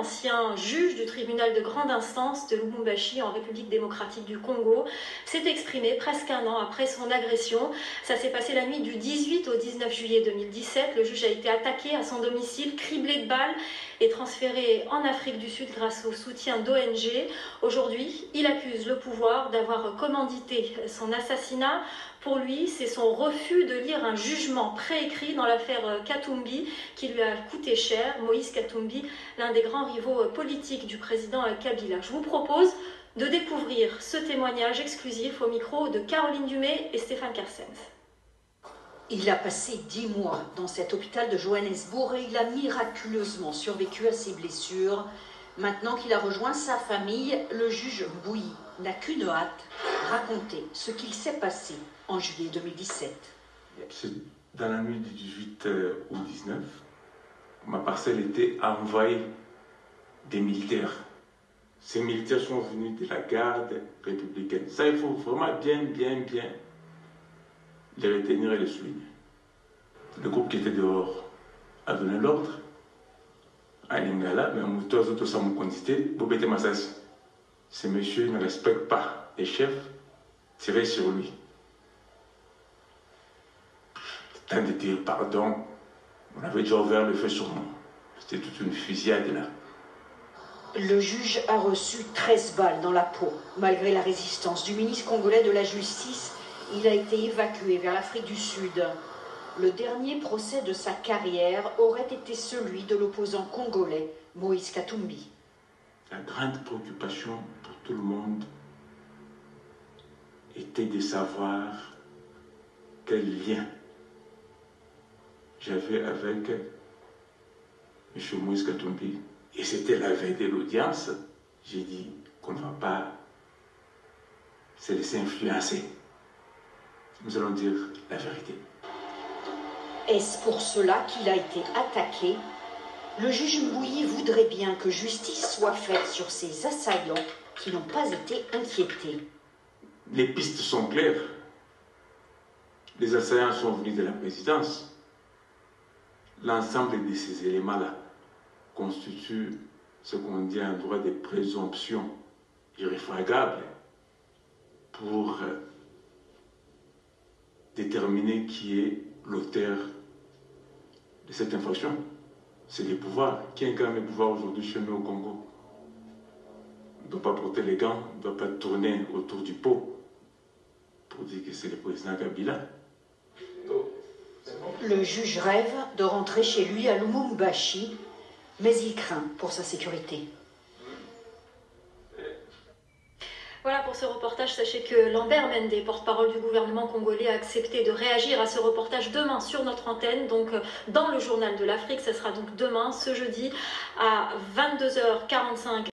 l'ancien juge du tribunal de grande instance de Lubumbashi en République démocratique du Congo, s'est exprimé presque un an après son agression. Ça s'est passé la nuit du 18 au 19 juillet 2017. Le juge a été attaqué à son domicile, criblé de balles et transféré en Afrique du Sud grâce au soutien d'ONG. Aujourd'hui, il accuse le pouvoir d'avoir commandité son assassinat. Pour lui, c'est son refus de lire un jugement préécrit dans l'affaire Katumbi qui lui a coûté cher. Moïse Katumbi, l'un des grands rivaux politiques du président Kabila. Je vous propose de découvrir ce témoignage exclusif au micro de Caroline Dumais et Stéphane Kersens. Il a passé 10 mois dans cet hôpital de Johannesburg et il a miraculeusement survécu à ses blessures. Maintenant qu'il a rejoint sa famille, le juge Mbouyi n'a qu'une hâte, raconter ce qu'il s'est passé en juillet 2017. C'est dans la nuit du 18 au 19, ma parcelle était envahie des militaires. Ces militaires sont venus de la garde républicaine. Ça, il faut vraiment bien les retenir et les souligner. Le groupe qui était dehors a donné l'ordre à Lingala, mais à tous autres sans mon quantité, Bobete Massas. Ces messieurs ne respectent pas les chefs, tirez sur lui. Tant de dire pardon, on avait déjà ouvert le feu sur moi. C'était toute une fusillade là. Le juge a reçu 13 balles dans la peau. Malgré la résistance du ministre congolais de la Justice, il a été évacué vers l'Afrique du Sud. Le dernier procès de sa carrière aurait été celui de l'opposant congolais Moïse Katumbi. La grande préoccupation pour tout le monde était de savoir quel lien j'avais avec M. Moïse Katumbi. Et c'était la veille de l'audience. J'ai dit qu'on ne va pas se laisser influencer. Nous allons dire la vérité. Est-ce pour cela qu'il a été attaqué? Le juge Mbouyi voudrait bien que justice soit faite sur ces assaillants qui n'ont pas été inquiétés. Les pistes sont claires. Les assaillants sont venus de la présidence. L'ensemble de ces éléments-là constitue ce qu'on dit un droit de présomption irréfragable pour déterminer qui est l'auteur de cette infraction. C'est les pouvoirs. Qui incarne les pouvoirs aujourd'hui chez nous au Congo? On ne doit pas porter les gants, on ne doit pas tourner autour du pot pour dire que c'est le président Kabila. Le juge rêve de rentrer chez lui à Lubumbashi, mais il craint pour sa sécurité. Voilà pour ce reportage. Sachez que Lambert Mende, porte-parole du gouvernement congolais, a accepté de réagir à ce reportage demain sur notre antenne, donc dans le journal de l'Afrique. Ce sera donc demain, ce jeudi, à 22h45.